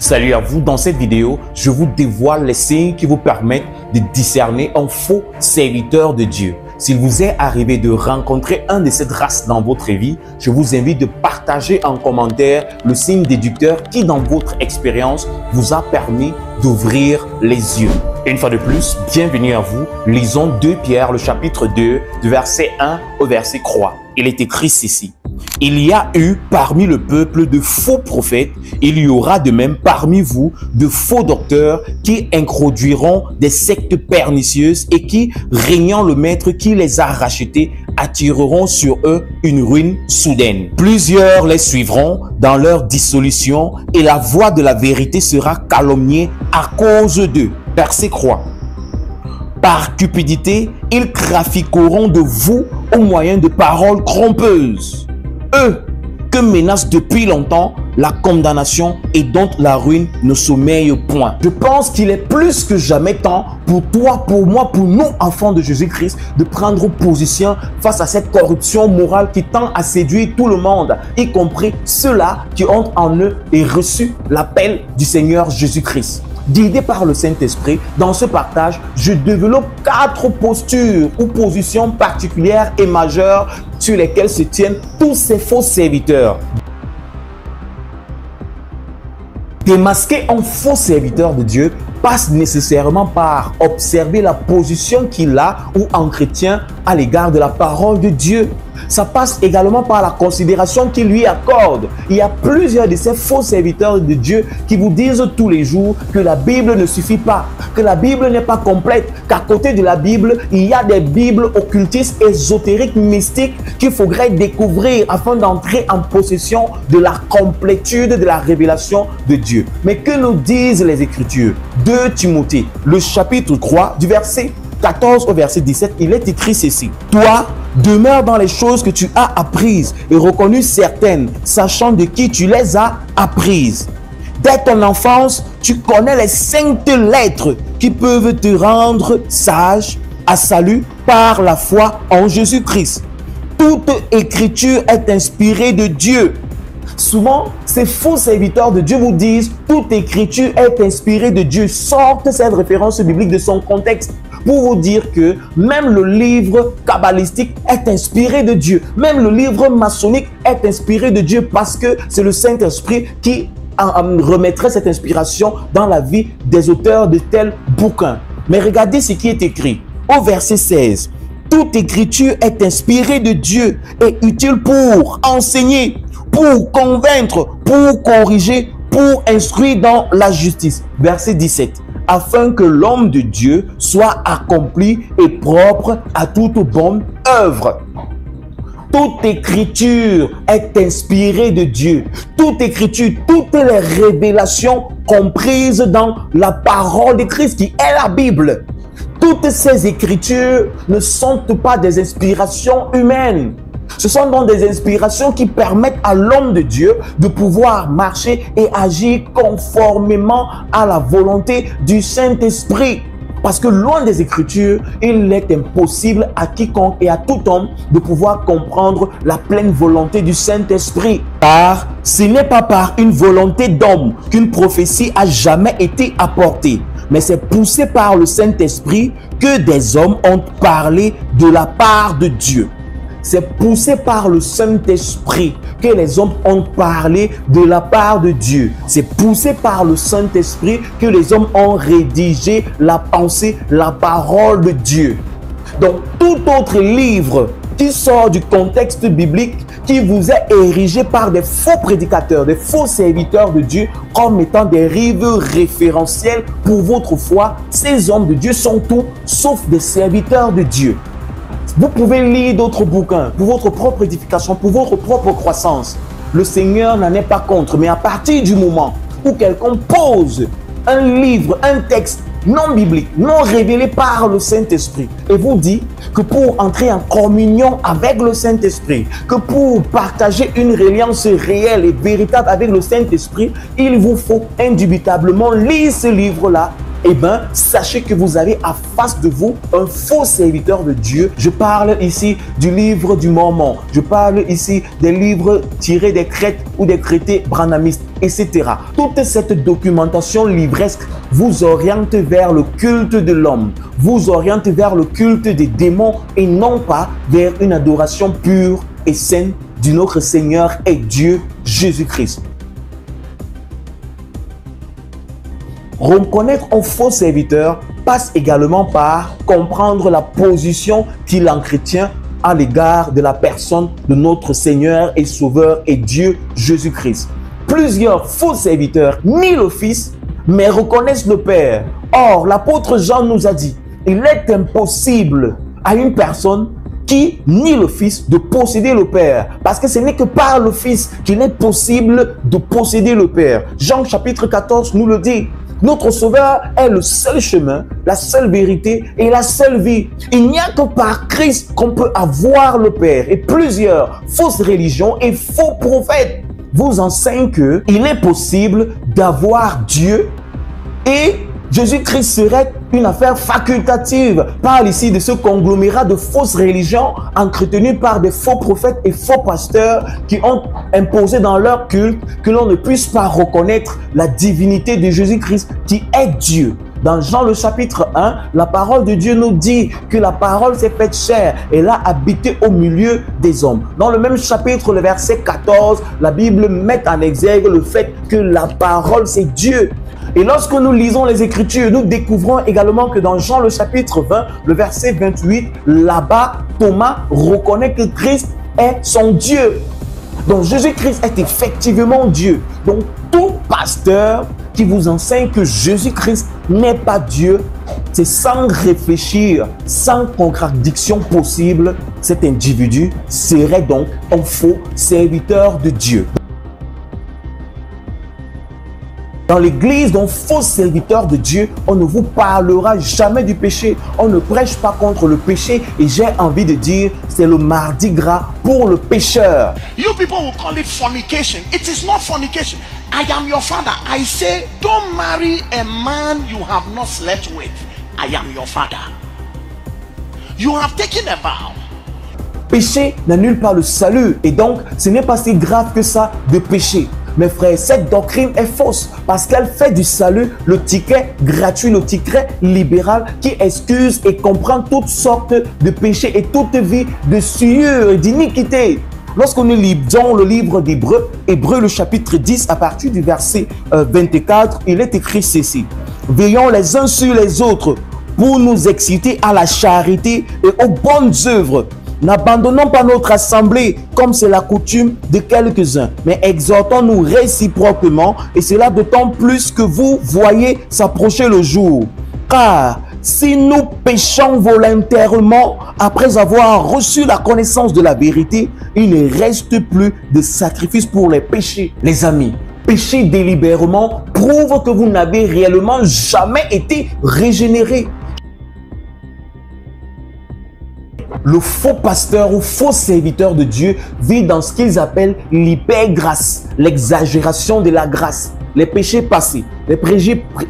Salut à vous, dans cette vidéo, je vous dévoile les signes qui vous permettent de discerner un faux serviteur de Dieu. S'il vous est arrivé de rencontrer un de cette race dans votre vie, je vous invite de partager en commentaire le signe déducteur qui, dans votre expérience, vous a permis d'ouvrir les yeux. Une fois de plus, bienvenue à vous. Lisons 2 Pierre, le chapitre 2, du verset 1 au verset 3. Il est écrit ceci. Il y a eu parmi le peuple de faux prophètes, il y aura de même parmi vous de faux docteurs qui introduiront des sectes pernicieuses et qui, régnant le maître qui les a rachetés, attireront sur eux une ruine soudaine. Plusieurs les suivront dans leur dissolution et la voix de la vérité sera calomniée à cause d'eux. Verset 3. Par cupidité, ils trafiqueront de vous au moyen de paroles trompeuses. Eux que menace depuis longtemps la condamnation et dont la ruine ne sommeille point. Je pense qu'il est plus que jamais temps pour toi, pour moi, pour nous, enfants de Jésus-Christ, de prendre position face à cette corruption morale qui tend à séduire tout le monde, y compris ceux-là qui ont en eux et reçu l'appel du Seigneur Jésus-Christ. Guidé par le Saint-Esprit, dans ce partage, je développe 4 postures ou positions particulières et majeures sur lesquelles se tiennent tous ces faux serviteurs. Démasquer un faux serviteur de Dieu passe nécessairement par observer la position qu'il a ou entretient à l'égard de la parole de Dieu. Ça passe également par la considération qu'il lui accorde. Il y a plusieurs de ces faux serviteurs de Dieu qui vous disent tous les jours que la Bible ne suffit pas, que la Bible n'est pas complète, qu'à côté de la Bible, il y a des Bibles occultistes, ésotériques, mystiques qu'il faudrait découvrir afin d'entrer en possession de la complétude de la révélation de Dieu. Mais que nous disent les Écritures? 2 Timothée, le chapitre 3, du verset 14 au verset 17, il est écrit ceci. Toi, demeure dans les choses que tu as apprises et reconnues certaines, sachant de qui tu les as apprises. Dès ton enfance, tu connais les saintes lettres qui peuvent te rendre sage à salut par la foi en Jésus-Christ. Toute écriture est inspirée de Dieu. Souvent, ces faux serviteurs de Dieu vous disent « Toute écriture est inspirée de Dieu ». Sortent cette référence biblique de son contexte pour vous dire que même le livre kabbalistique est inspiré de Dieu. Même le livre maçonnique est inspiré de Dieu parce que c'est le Saint-Esprit qui remettrait cette inspiration dans la vie des auteurs de tels bouquins. Mais regardez ce qui est écrit au verset 16. « Toute écriture est inspirée de Dieu et utile pour enseigner, pour convaincre, pour corriger, pour instruire dans la justice. » Verset 17. Afin que l'homme de Dieu soit accompli et propre à toute bonne œuvre. Toute écriture est inspirée de Dieu. Toute écriture, toutes les révélations comprises dans la parole de Christ qui est la Bible. Toutes ces écritures ne sont pas des inspirations humaines. Ce sont donc des inspirations qui permettent à l'homme de Dieu de pouvoir marcher et agir conformément à la volonté du Saint-Esprit. Parce que loin des Écritures, il est impossible à quiconque et à tout homme de pouvoir comprendre la pleine volonté du Saint-Esprit. Car ce n'est pas par une volonté d'homme qu'une prophétie a jamais été apportée, mais c'est poussé par le Saint-Esprit que des hommes ont parlé de la part de Dieu. C'est poussé par le Saint-Esprit que les hommes ont parlé de la part de Dieu. C'est poussé par le Saint-Esprit que les hommes ont rédigé la pensée, la parole de Dieu. Donc, tout autre livre qui sort du contexte biblique, qui vous est érigé par des faux prédicateurs, des faux serviteurs de Dieu, comme étant des rives référentielles pour votre foi, ces hommes de Dieu sont tout sauf des serviteurs de Dieu. Vous pouvez lire d'autres bouquins pour votre propre édification, pour votre propre croissance. Le Seigneur n'en est pas contre, mais à partir du moment où quelqu'un pose un livre, un texte non biblique, non révélé par le Saint-Esprit, et vous dit que pour entrer en communion avec le Saint-Esprit, que pour partager une reliance réelle et véritable avec le Saint-Esprit, il vous faut indubitablement lire ce livre-là. Eh bien, sachez que vous avez à face de vous un faux serviteur de Dieu. Je parle ici du livre du Mormon. Je parle ici des livres tirés des crêtes ou des traités branhamistes. etc. Toute cette documentation livresque vous oriente vers le culte de l'homme, vous oriente vers le culte des démons et non pas vers une adoration pure et saine de notre Seigneur et Dieu Jésus-Christ. Reconnaître un faux serviteur passe également par comprendre la position qu'il entretient à l'égard de la personne de notre Seigneur et Sauveur et Dieu Jésus-Christ. Plusieurs faux serviteurs nient le Fils, mais reconnaissent le Père. Or, l'apôtre Jean nous a dit, il est impossible à une personne qui nie le Fils de posséder le Père, parce que ce n'est que par le Fils qu'il est possible de posséder le Père. Jean chapitre 14 nous le dit. Notre Sauveur est le seul chemin, la seule vérité et la seule vie. Il n'y a que par Christ qu'on peut avoir le Père. Et plusieurs fausses religions et faux prophètes vous enseignent qu'il est possible d'avoir Dieu et Jésus-Christ serait une affaire facultative. Parle ici de ce conglomérat de fausses religions entretenues par des faux prophètes et faux pasteurs qui ont imposé dans leur culte que l'on ne puisse pas reconnaître la divinité de Jésus-Christ qui est Dieu. Dans Jean le chapitre 1, la parole de Dieu nous dit que la parole s'est faite chair et l'a habité au milieu des hommes. Dans le même chapitre, le verset 14, la Bible met en exergue le fait que la parole c'est Dieu. Et lorsque nous lisons les Écritures, nous découvrons également que dans Jean le chapitre 20, le verset 28, là-bas, Thomas reconnaît que Christ est son Dieu. Donc Jésus-Christ est effectivement Dieu. Donc tout pasteur qui vous enseigne que Jésus-Christ n'est pas Dieu, c'est sans réfléchir, sans contradiction possible, cet individu serait donc un faux serviteur de Dieu. Dans l'église d'un faux serviteur de Dieu, on ne vous parlera jamais du péché. On ne prêche pas contre le péché. Et j'ai envie de dire, c'est le mardi gras pour le pécheur. You people will call it fornication. It is not fornication. I am your father. I say, don't marry a man you have not slept with. I am your father. You have taken a vow. Péché n'annule pas le salut. Et donc, ce n'est pas si grave que ça de pécher. Mes frères, cette doctrine est fausse parce qu'elle fait du salut le ticket gratuit, le ticket libéral qui excuse et comprend toutes sortes de péchés et toute vie de souillure et d'iniquité. Lorsque nous lisons le livre d'Hébreux, Hébreux le chapitre 10 à partir du verset 24, il est écrit ceci. Veillons les uns sur les autres pour nous exciter à la charité et aux bonnes œuvres. N'abandonnons pas notre assemblée comme c'est la coutume de quelques-uns, mais exhortons-nous réciproquement et cela d'autant plus que vous voyez s'approcher le jour. Car si nous péchons volontairement après avoir reçu la connaissance de la vérité, il ne reste plus de sacrifice pour les péchés. Les amis, pécher délibérément prouve que vous n'avez réellement jamais été régénéré. Le faux pasteur ou faux serviteur de Dieu vit dans ce qu'ils appellent l'hypergrâce, l'exagération de la grâce. Les péchés passés, les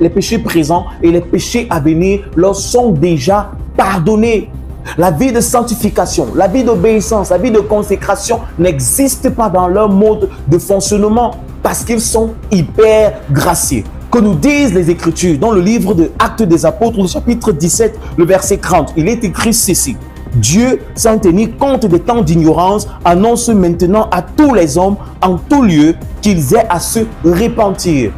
péchés présents et les péchés à venir leur sont déjà pardonnés. La vie de sanctification, la vie d'obéissance, la vie de consécration n'existe pas dans leur mode de fonctionnement parce qu'ils sont hyper gracieux. Que nous disent les Écritures dans le livre de Actes des Apôtres, le chapitre 17, le verset 30, il est écrit ceci. Dieu, sans tenir compte des temps d'ignorance, annonce maintenant à tous les hommes en tout lieu qu'ils aient à se repentir.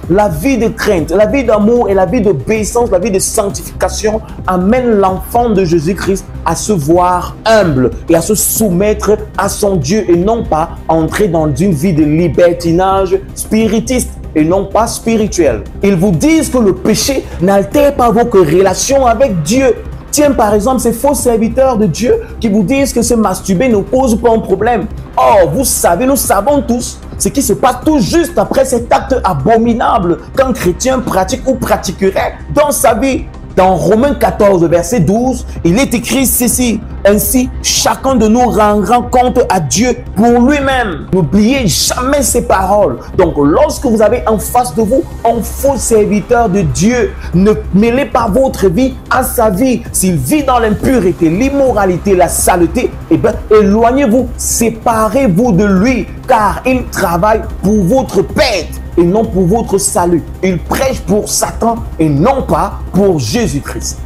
La vie de crainte, la vie d'amour et la vie d'obéissance, la vie de sanctification amène l'enfant de Jésus-Christ à se voir humble et à se soumettre à son Dieu et non pas entrer dans une vie de libertinage spiritiste et non pas spirituel. Ils vous disent que le péché n'altère pas vos relations avec Dieu. Tiens, par exemple, ces faux serviteurs de Dieu qui vous disent que se masturber ne pose pas un problème. Or, vous savez, nous savons tous ce qui se passe tout juste après cet acte abominable qu'un chrétien pratique ou pratiquerait dans sa vie. Dans Romains 14, verset 12, il est écrit ceci. Ainsi, chacun de nous rendra compte à Dieu pour lui-même. N'oubliez jamais ces paroles. Donc, lorsque vous avez en face de vous un faux serviteur de Dieu, ne mêlez pas votre vie à sa vie. S'il vit dans l'impureté, l'immoralité, la saleté, eh bien, éloignez-vous, séparez-vous de lui, car il travaille pour votre perte. et non pour votre salut. Ils prêchent pour Satan et non pas pour Jésus-Christ.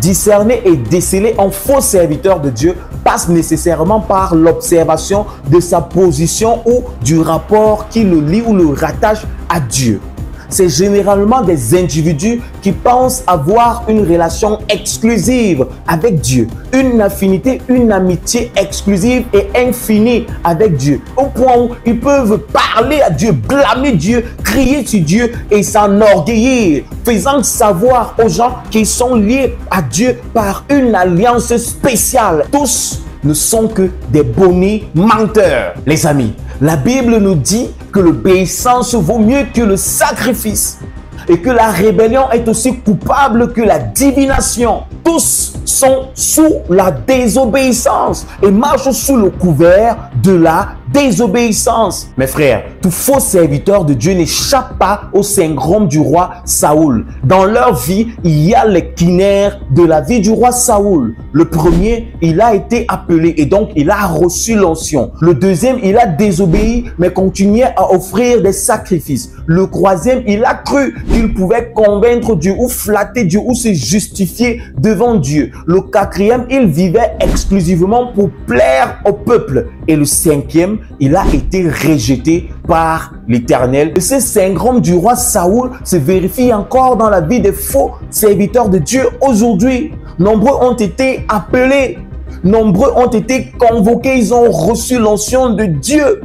Discerner et déceler un faux serviteur de Dieu passe nécessairement par l'observation de sa position ou du rapport qui le lie ou le rattache à Dieu. C'est généralement des individus qui pensent avoir une relation exclusive avec Dieu, une affinité, une amitié exclusive et infinie avec Dieu, au point où ils peuvent parler à Dieu, blâmer Dieu, crier sur Dieu et s'enorgueillir, faisant savoir aux gens qu'ils sont liés à Dieu par une alliance spéciale. Tous ne sont que des bonnies menteurs. Les amis, la Bible nous dit que l'obéissance vaut mieux que le sacrifice et que la rébellion est aussi coupable que la divination. Tous sont sous la désobéissance et marchent sous le couvert de la désobéissance. Mes frères, tout faux serviteur de Dieu n'échappe pas au syndrome du roi Saoul. Dans leur vie, il y a les quinaires de la vie du roi Saoul. Le premier, il a été appelé et donc il a reçu l'onction. Le deuxième, il a désobéi mais continuait à offrir des sacrifices. Le troisième, il a cru qu'il pouvait convaincre Dieu ou flatter Dieu ou se justifier devant Dieu. Le quatrième, il vivait exclusivement pour plaire au peuple. Et le cinquième, il a été rejeté par l'Éternel. Et ce syndrome du roi Saoul se vérifie encore dans la vie des faux serviteurs de Dieu aujourd'hui. Nombreux ont été appelés, nombreux ont été convoqués, ils ont reçu l'onction de Dieu.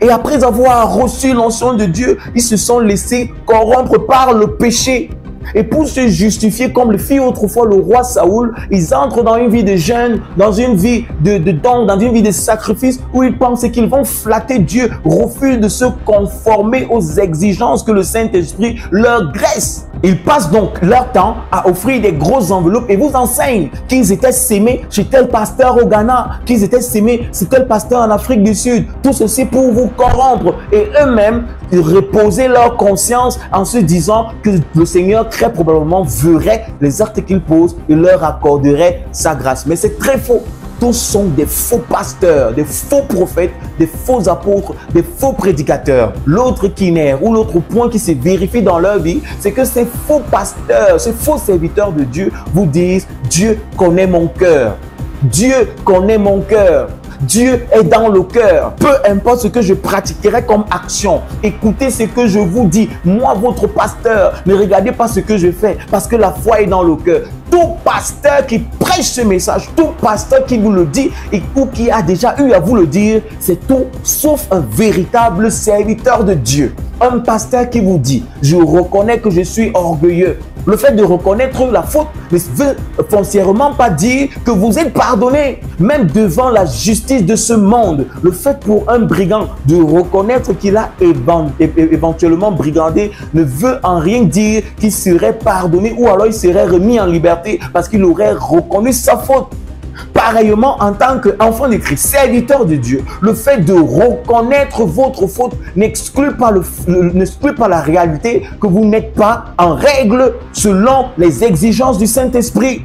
Et après avoir reçu l'onction de Dieu, ils se sont laissés corrompre par le péché. Et pour se justifier comme le fit autrefois le roi Saoul, ils entrent dans une vie de jeûne, dans une vie de don, dans une vie de sacrifice où ils pensent qu'ils vont flatter Dieu, refusent de se conformer aux exigences que le Saint-Esprit leur dresse. Ils passent donc leur temps à offrir des grosses enveloppes et vous enseignent qu'ils étaient sémés chez tel pasteur au Ghana, qu'ils étaient sémés chez tel pasteur en Afrique du Sud. Tout ceci pour vous corrompre et eux-mêmes reposer leur conscience en se disant que le Seigneur très probablement verrait les actes qu'ils posent et leur accorderait sa grâce. Mais c'est très faux. Tous sont des faux pasteurs, des faux prophètes, des faux apôtres, des faux prédicateurs. L'autre quinaire ou l'autre point qui se vérifie dans leur vie, c'est que ces faux pasteurs, ces faux serviteurs de Dieu vous disent « Dieu connaît mon cœur. Dieu connaît mon cœur. Dieu est dans le cœur. Peu importe ce que je pratiquerai comme action, écoutez ce que je vous dis. Moi, votre pasteur, ne regardez pas ce que je fais parce que la foi est dans le cœur. » Tout pasteur qui prêche ce message, tout pasteur qui vous le dit ou qui a déjà eu à vous le dire, c'est tout sauf un véritable serviteur de Dieu. Un pasteur qui vous dit, je reconnais que je suis orgueilleux. Le fait de reconnaître la faute ne veut foncièrement pas dire que vous êtes pardonné. Même devant la justice de ce monde, le fait pour un brigand de reconnaître qu'il a éventuellement brigandé ne veut en rien dire qu'il serait pardonné ou alors il serait remis en liberté parce qu'il aurait reconnu sa faute. Pareillement, en tant qu'enfant de Christ, serviteur de Dieu, le fait de reconnaître votre faute n'exclut pas la réalité que vous n'êtes pas en règle selon les exigences du Saint-Esprit.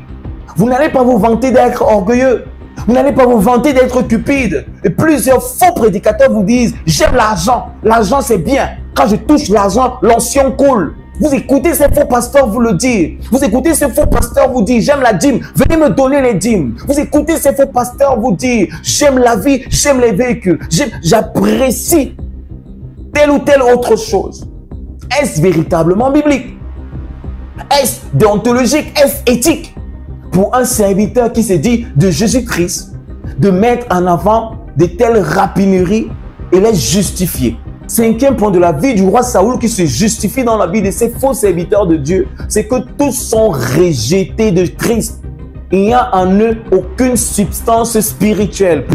Vous n'allez pas vous vanter d'être orgueilleux. Vous n'allez pas vous vanter d'être cupide. Et plusieurs faux prédicateurs vous disent « J'aime l'argent. L'argent, c'est bien. Quand je touche l'argent, l'onction coule. » Vous écoutez ces faux pasteurs vous le dire. Vous écoutez ces faux pasteurs vous dire, j'aime la dîme, venez me donner les dîmes. Vous écoutez ces faux pasteurs vous dire, j'aime la vie, j'aime les véhicules, j'apprécie telle ou telle autre chose. Est-ce véritablement biblique? Est-ce déontologique? Est-ce éthique pour un serviteur qui se dit de Jésus-Christ de mettre en avant de telles rapineries et les justifier? Cinquième point de la vie du roi Saoul qui se justifie dans la vie de ces faux serviteurs de Dieu, c'est que tous sont rejetés de Christ. Il n'y a en eux aucune substance spirituelle.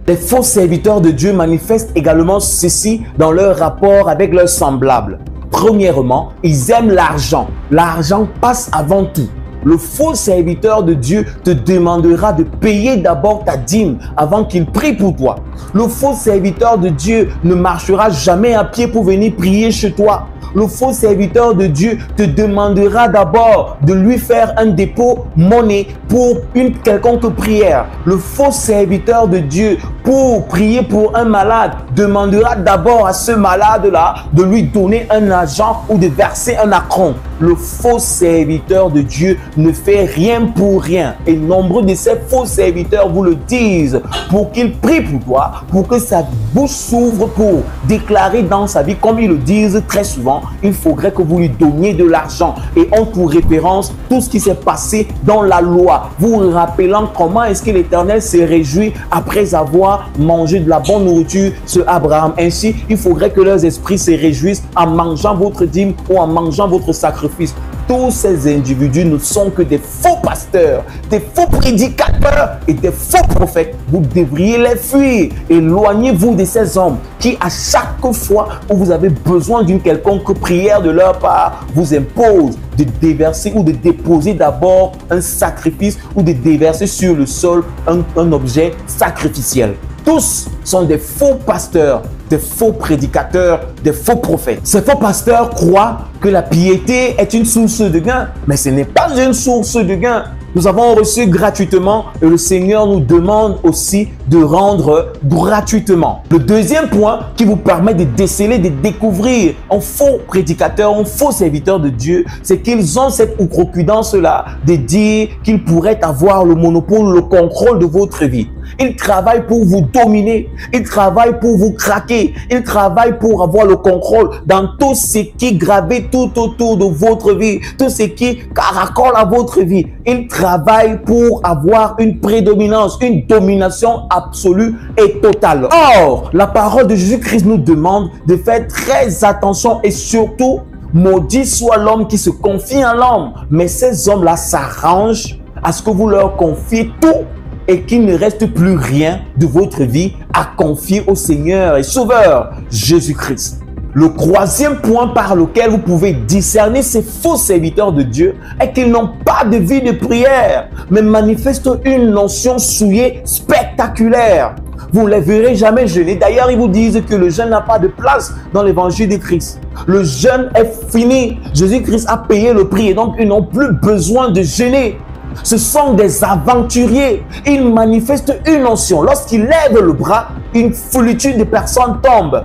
Les faux serviteurs de Dieu manifestent également ceci dans leur rapport avec leurs semblables. Premièrement, ils aiment l'argent. L'argent passe avant tout. Le faux serviteur de Dieu te demandera de payer d'abord ta dîme avant qu'il prie pour toi. Le faux serviteur de Dieu ne marchera jamais à pied pour venir prier chez toi. Le faux serviteur de Dieu te demandera d'abord de lui faire un dépôt monnaie pour une quelconque prière. Le faux serviteur de Dieu, pour prier pour un malade, demandera d'abord à ce malade-là de lui donner un argent ou de verser un accroc. Le faux serviteur de Dieu ne fait rien pour rien. Et nombreux de ces faux serviteurs vous le disent pour qu'il prie pour toi, pour que sa bouche s'ouvre pour déclarer dans sa vie, comme ils le disent très souvent, il faudrait que vous lui donniez de l'argent. Et ont pour référence tout ce qui s'est passé dans la loi, vous rappelant comment est-ce que l'Éternel s'est réjoui après avoir mangé de la bonne nourriture sur Abraham. Ainsi, il faudrait que leurs esprits se réjouissent en mangeant votre dîme ou en mangeant votre sacrifice. Tous ces individus ne sont que des faux pasteurs, des faux prédicateurs et des faux prophètes. Vous devriez les fuir. Éloignez-vous de ces hommes qui, à chaque fois où vous avez besoin d'une quelconque prière de leur part, vous imposent de déverser ou de déposer d'abord un sacrifice ou de déverser sur le sol un objet sacrificiel. Tous sont des faux pasteurs, des faux prédicateurs, des faux prophètes. Ces faux pasteurs croient que la piété est une source de gain, mais ce n'est pas une source de gain. Nous avons reçu gratuitement et le Seigneur nous demande aussi de rendre gratuitement. Le deuxième point qui vous permet de déceler, de découvrir un faux prédicateur, un faux serviteur de Dieu, c'est qu'ils ont cette outrecuidance-là de dire qu'ils pourraient avoir le monopole, le contrôle de votre vie. Ils travaillent pour vous dominer, ils travaillent pour vous craquer, ils travaillent pour avoir le contrôle dans tout ce qui gravite tout autour de votre vie, tout ce qui caracole à votre vie. Ils travaillent pour avoir une prédominance, une domination absolue et totale. Or, la parole de Jésus-Christ nous demande de faire très attention et surtout, maudit soit l'homme qui se confie en l'homme. Mais ces hommes-là s'arrangent à ce que vous leur confiez tout et qu'il ne reste plus rien de votre vie à confier au Seigneur et Sauveur Jésus-Christ. Le troisième point par lequel vous pouvez discerner ces faux serviteurs de Dieu est qu'ils n'ont pas de vie de prière, mais manifestent une notion souillée spectaculaire. Vous ne les verrez jamais jeûner. D'ailleurs, ils vous disent que le jeûne n'a pas de place dans l'évangile de Christ. Le jeûne est fini. Jésus-Christ a payé le prix et donc ils n'ont plus besoin de jeûner. Ce sont des aventuriers. Ils manifestent une notion. Lorsqu'ils lèvent le bras, une foultitude de personnes tombent.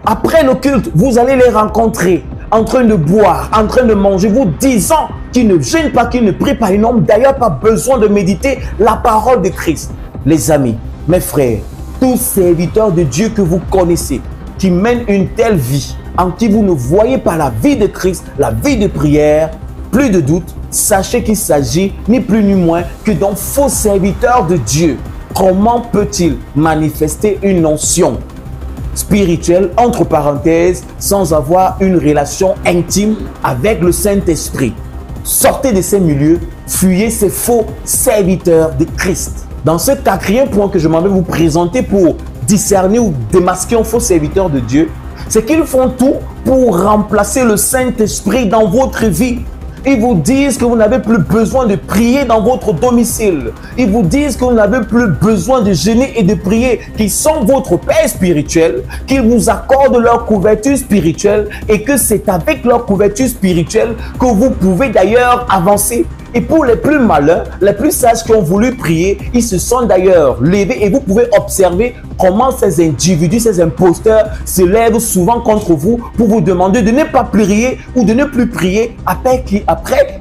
Après le culte, vous allez les rencontrer en train de boire, en train de manger, vous disant qu'ils ne jeûnent pas, qu'ils ne prient pas. Ils n'ont d'ailleurs pas besoin de méditer la parole de Christ. Les amis, mes frères, tous serviteurs de Dieu que vous connaissez, qui mènent une telle vie, en qui vous ne voyez pas la vie de Christ, la vie de prière, plus de doute, sachez qu'il s'agit ni plus ni moins que d'un faux serviteur de Dieu. Comment peut-il manifester une notion spirituelle, entre parenthèses, sans avoir une relation intime avec le Saint-Esprit? Sortez de ces milieux, fuyez ces faux serviteurs de Christ. Dans ce quatrième point que je m'en vais vous présenter pour discerner ou démasquer un faux serviteur de Dieu, c'est qu'ils font tout pour remplacer le Saint-Esprit dans votre vie. Ils vous disent que vous n'avez plus besoin de prier dans votre domicile. Ils vous disent que vous n'avez plus besoin de jeûner et de prier, qu'ils sont votre Père spirituel, qu'ils vous accordent leur couverture spirituelle et que c'est avec leur couverture spirituelle que vous pouvez d'ailleurs avancer. Et pour les plus malins, les plus sages qui ont voulu prier, ils se sont d'ailleurs levés et vous pouvez observer comment ces individus, ces imposteurs se lèvent souvent contre vous pour vous demander de ne pas prier ou de ne plus prier après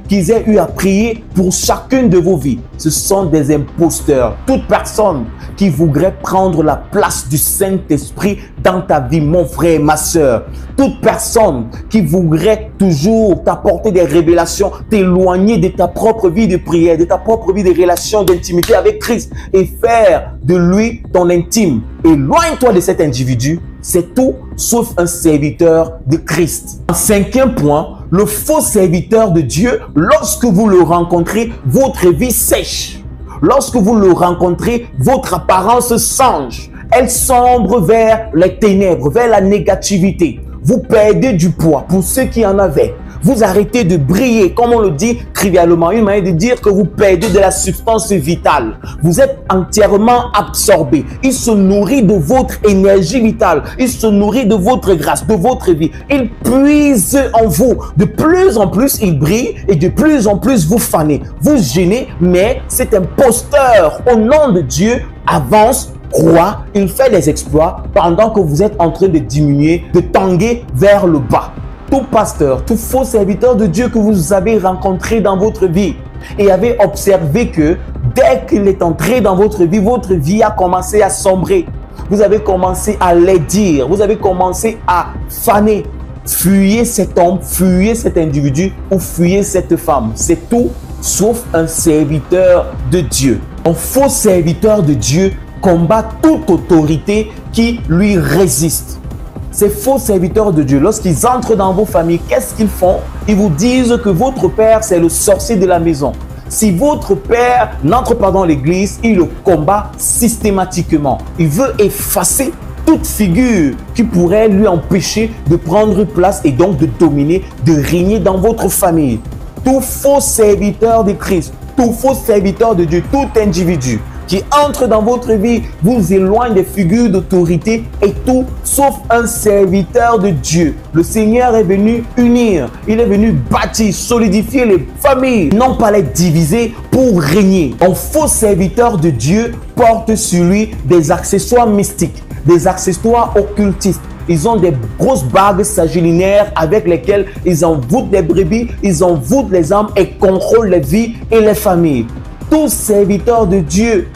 qu'ils aient eu à prier pour chacune de vos vies. Ce sont des imposteurs. Toute personne qui voudrait prendre la place du Saint-Esprit dans ta vie, mon frère, ma soeur. Toute personne qui voudrait toujours t'apporter des révélations, t'éloigner de ta propre vie de prière, de ta propre vie de relation, d'intimité avec Christ et faire de lui ton intime. Éloigne-toi de cet individu. C'est tout sauf un serviteur de Christ. Cinquième point, le faux serviteur de Dieu, lorsque vous le rencontrez, votre vie sèche. Lorsque vous le rencontrez, votre apparence change. Elle sombre vers les ténèbres, vers la négativité. Vous perdez du poids pour ceux qui en avaient. vous arrêtez de briller, comme on le dit trivialement, une manière de dire que vous perdez de la substance vitale. Vous êtes entièrement absorbé. Il se nourrit de votre énergie vitale. Il se nourrit de votre grâce, de votre vie. Il puise en vous. De plus en plus, il brille et de plus en plus, vous fanez. Vous gênez, mais cet imposteur, au nom de Dieu, avance, croit, il fait des exploits pendant que vous êtes en train de diminuer, de tanguer vers le bas. Tout pasteur, tout faux serviteur de Dieu que vous avez rencontré dans votre vie et avez observé que dès qu'il est entré dans votre vie a commencé à sombrer. Vous avez commencé à laidir, vous avez commencé à faner. Fuyez cet homme, fuyez cet individu ou fuyez cette femme. C'est tout sauf un serviteur de Dieu. Un faux serviteur de Dieu combat toute autorité qui lui résiste. Ces faux serviteurs de Dieu, lorsqu'ils entrent dans vos familles, qu'est-ce qu'ils font? Ils vous disent que votre père, c'est le sorcier de la maison. Si votre père n'entre pas dans l'église, il le combat systématiquement. Il veut effacer toute figure qui pourrait lui empêcher de prendre place et donc de dominer, de régner dans votre famille. Tout faux serviteur de Christ, tout faux serviteur de Dieu, tout individu qui entre dans votre vie vous éloigne des figures d'autorité et tout sauf un serviteur de Dieu. Le Seigneur est venu unir, il est venu bâtir, solidifier les familles, non pas les diviser pour régner. Un faux serviteur de Dieu porte sur lui des accessoires mystiques, des accessoires occultistes. Ils ont des grosses bagues sagillinaires avec lesquelles ils envoûtent les brebis, ils envoûtent les âmes et contrôlent les vies et les familles. Tout serviteur de Dieu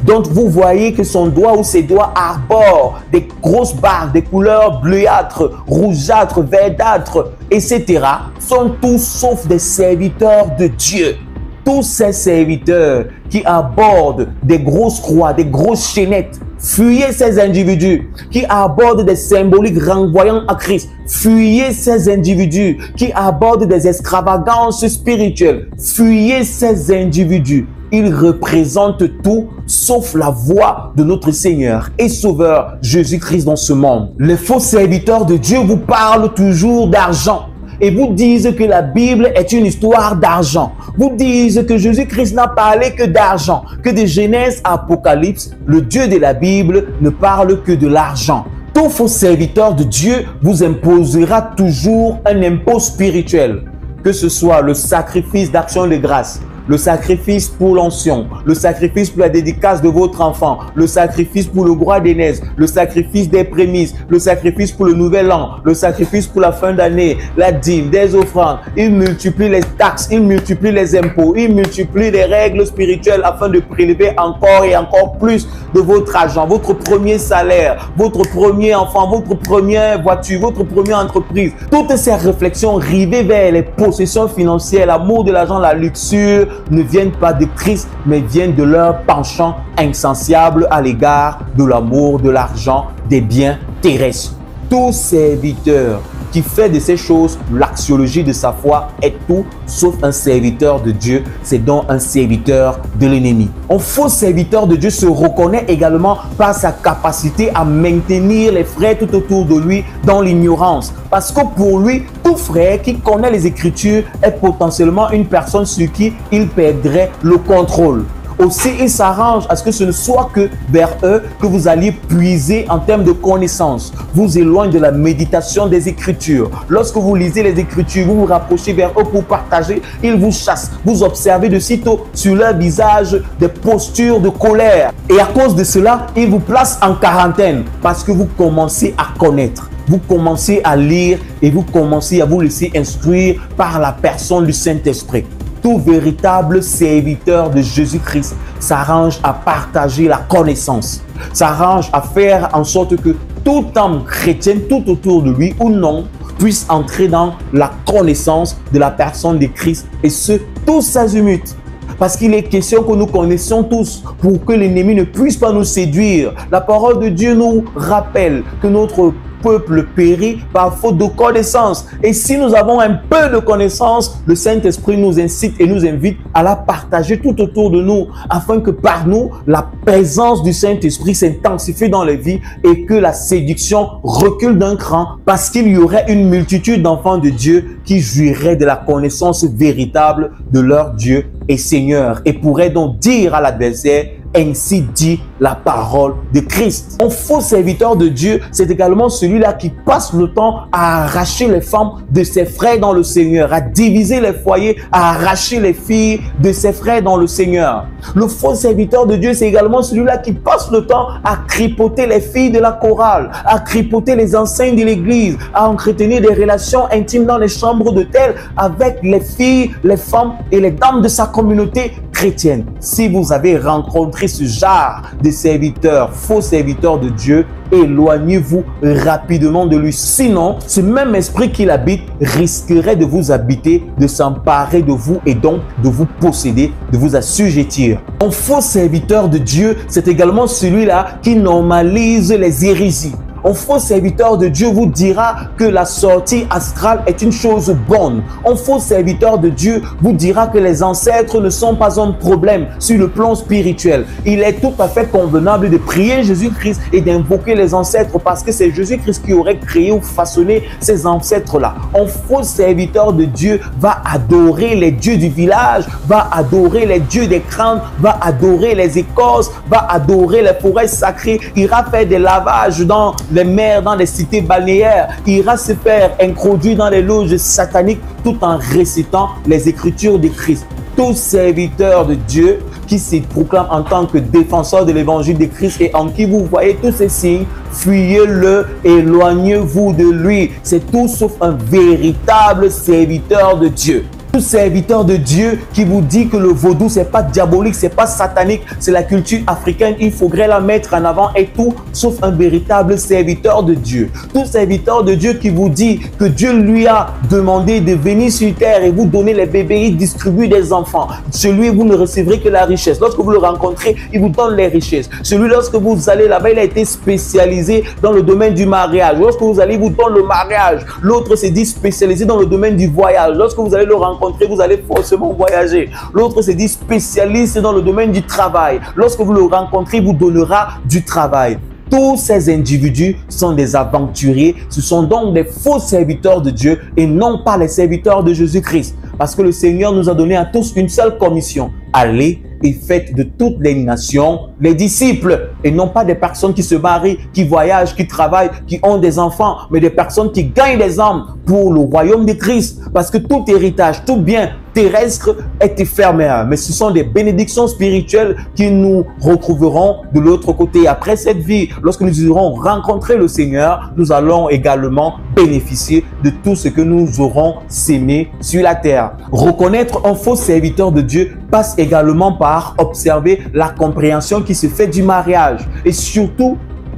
dont vous voyez que son doigt ou ses doigts arborent des grosses bagues, des couleurs bleuâtres, rougeâtres, verdâtres, etc. sont tous sauf des serviteurs de Dieu. Tous ces serviteurs qui abordent des grosses croix, des grosses chaînettes, fuyez ces individus qui abordent des symboliques renvoyant à Christ. Fuyez ces individus qui abordent des extravagances spirituelles. Fuyez ces individus. Ils représentent tout sauf la voix de notre Seigneur et Sauveur Jésus-Christ dans ce monde. Les faux serviteurs de Dieu vous parlent toujours d'argent et vous disent que la Bible est une histoire d'argent. Vous disent que Jésus-Christ n'a parlé que d'argent, que de Genèse à Apocalypse, le Dieu de la Bible ne parle que de l'argent. Tout faux serviteur de Dieu vous imposera toujours un impôt spirituel, que ce soit le sacrifice d'action de grâce, le sacrifice pour l'onction, le sacrifice pour la dédicace de votre enfant, le sacrifice pour le roi d'aînés, le sacrifice des prémices, le sacrifice pour le nouvel an, le sacrifice pour la fin d'année, la dîme, des offrandes. Il multiplie les taxes, il multiplie les impôts, il multiplie les règles spirituelles afin de prélever encore et encore plus de votre argent, votre premier salaire, votre premier enfant, votre première voiture, votre première entreprise. Toutes ces réflexions rivées vers les possessions financières, l'amour de l'argent, la luxure, ne viennent pas de Christ, mais viennent de leur penchant insatiable à l'égard de l'amour, de l'argent, des biens terrestres. Tout serviteur qui fait de ces choses l'axiologie de sa foi est tout sauf un serviteur de Dieu, c'est donc un serviteur de l'ennemi. Un faux serviteur de Dieu se reconnaît également par sa capacité à maintenir les frères tout autour de lui dans l'ignorance. Parce que pour lui, tout frère qui connaît les Écritures est potentiellement une personne sur qui il perdrait le contrôle. Aussi, il s'arrange à ce que ce ne soit que vers eux que vous alliez puiser en termes de connaissances. Vous éloigne de la méditation des Écritures. Lorsque vous lisez les Écritures, vous vous rapprochez vers eux pour partager, ils vous chassent. Vous observez de sitôt sur leur visage des postures de colère. Et à cause de cela, ils vous placent en quarantaine parce que vous commencez à connaître. Vous commencez à lire et vous commencez à vous laisser instruire par la personne du Saint-Esprit. Tout véritable serviteur de Jésus-Christ s'arrange à partager la connaissance, s'arrange à faire en sorte que tout homme chrétien, tout autour de lui ou non, puisse entrer dans la connaissance de la personne de Christ et ce, tous azimuts. Parce qu'il est question que nous connaissions tous pour que l'ennemi ne puisse pas nous séduire. La parole de Dieu nous rappelle que notre peuple périt par faute de connaissance. Et si nous avons un peu de connaissance, le Saint-Esprit nous incite et nous invite à la partager tout autour de nous, afin que par nous, la présence du Saint-Esprit s'intensifie dans les vies et que la séduction recule d'un cran, parce qu'il y aurait une multitude d'enfants de Dieu qui jouiraient de la connaissance véritable de leur Dieu et Seigneur, et pourraient donc dire à l'adversaire: ainsi dit la parole de Christ. Un faux serviteur de Dieu, c'est également celui-là qui passe le temps à arracher les femmes de ses frères dans le Seigneur, à diviser les foyers, à arracher les filles de ses frères dans le Seigneur. Le faux serviteur de Dieu, c'est également celui-là qui passe le temps à tripoter les filles de la chorale, à tripoter les enseignes de l'église, à entretenir des relations intimes dans les chambres d'hôtel avec les filles, les femmes et les dames de sa communauté chrétienne. Si vous avez rencontré ce genre de serviteurs, faux serviteurs de Dieu, éloignez-vous rapidement de lui. Sinon, ce même esprit qui l'habite risquerait de vous habiter, de s'emparer de vous et donc de vous posséder, de vous assujettir. Un faux serviteur de Dieu, c'est également celui-là qui normalise les hérésies. Un faux serviteur de Dieu vous dira que la sortie astrale est une chose bonne. Un faux serviteur de Dieu vous dira que les ancêtres ne sont pas un problème sur le plan spirituel. Il est tout à fait convenable de prier Jésus-Christ et d'invoquer les ancêtres parce que c'est Jésus-Christ qui aurait créé ou façonné ces ancêtres-là. Un faux serviteur de Dieu va adorer les dieux du village, va adorer les dieux des crânes, va adorer les écorces, va adorer les forêts sacrées, ira faire des lavages dans les mers, dans les cités balnéaires, ira se faire introduire dans les loges sataniques tout en récitant les écritures de Christ. Tout serviteur de Dieu qui se proclame en tant que défenseur de l'évangile de Christ et en qui vous voyez tous ces signes, fuyez-le, éloignez-vous de lui. C'est tout sauf un véritable serviteur de Dieu. Tout serviteur de Dieu qui vous dit que le vaudou, c'est pas diabolique, c'est pas satanique, c'est la culture africaine, il faudrait la mettre en avant, et tout sauf un véritable serviteur de Dieu. Tout serviteur de Dieu qui vous dit que Dieu lui a demandé de venir sur terre et vous donner les bébés, il distribue des enfants. Celui, vous ne recevrez que la richesse. Lorsque vous le rencontrez, il vous donne les richesses. Celui, lorsque vous allez là-bas, il a été spécialisé dans le domaine du mariage. Lorsque vous allez, il vous donne le mariage. L'autre s'est dit spécialisé dans le domaine du voyage. Lorsque vous allez le rencontrer, vous allez forcément voyager. L'autre se dit spécialiste dans le domaine du travail. Lorsque vous le rencontrez, il vous donnera du travail. Tous ces individus sont des aventuriers. Ce sont donc des faux serviteurs de Dieu et non pas les serviteurs de Jésus-Christ. Parce que le Seigneur nous a donné à tous une seule commission. Allez et faites de toutes les nations les disciples. Et non pas des personnes qui se marient, qui voyagent, qui travaillent, qui ont des enfants, mais des personnes qui gagnent des âmes pour le royaume de Christ. Parce que tout héritage, tout bien terrestre est éphémère. Mais ce sont des bénédictions spirituelles qui nous retrouveront de l'autre côté. Après cette vie, lorsque nous aurons rencontré le Seigneur, nous allons également bénéficier de tout ce que nous aurons sémé sur la terre. Reconnaître un faux serviteur de Dieu passe également par observer la compréhension qui se fait du mariage et surtout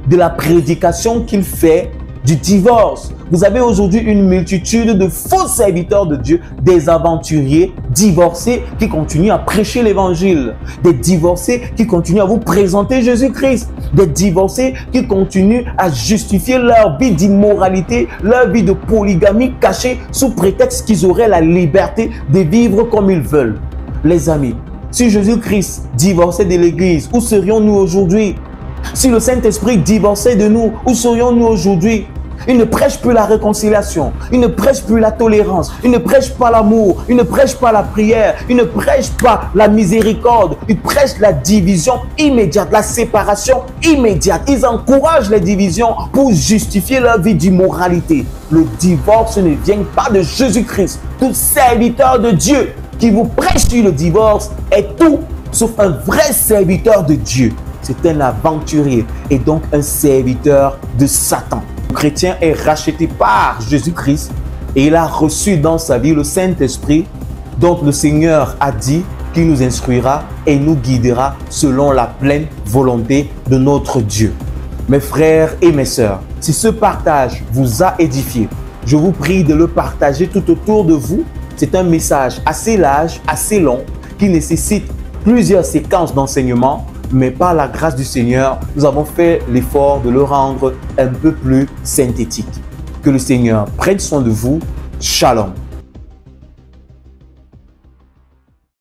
de la prédication qu'il fait du divorce. Vous avez aujourd'hui une multitude de faux serviteurs de Dieu, des aventuriers divorcés qui continuent à prêcher l'évangile, des divorcés qui continuent à vous présenter Jésus-Christ, des divorcés qui continuent à justifier leur vie d'immoralité, leur vie de polygamie cachée sous prétexte qu'ils auraient la liberté de vivre comme ils veulent. Les amis, si Jésus-Christ divorçait de l'Église, où serions-nous aujourd'hui? Si le Saint-Esprit divorçait de nous, où serions-nous aujourd'hui? Il ne prêche plus la réconciliation, il ne prêche plus la tolérance, il ne prêche pas l'amour, il ne prêche pas la prière, il ne prêche pas la miséricorde, il prêche la division immédiate, la séparation immédiate. Ils encouragent les divisions pour justifier leur vie d'immoralité. Le divorce ne vient pas de Jésus-Christ. Tout serviteur de Dieu qui vous prêche sur le divorce est tout sauf un vrai serviteur de Dieu. C'est un aventurier et donc un serviteur de Satan. Le chrétien est racheté par Jésus-Christ et il a reçu dans sa vie le Saint-Esprit dont le Seigneur a dit qu'il nous instruira et nous guidera selon la pleine volonté de notre Dieu. Mes frères et mes sœurs, si ce partage vous a édifié, je vous prie de le partager tout autour de vous. C'est un message assez large, assez long, qui nécessite plusieurs séquences d'enseignement. mais par la grâce du Seigneur, nous avons fait l'effort de le rendre un peu plus synthétique. Que le Seigneur prenne soin de vous. Shalom.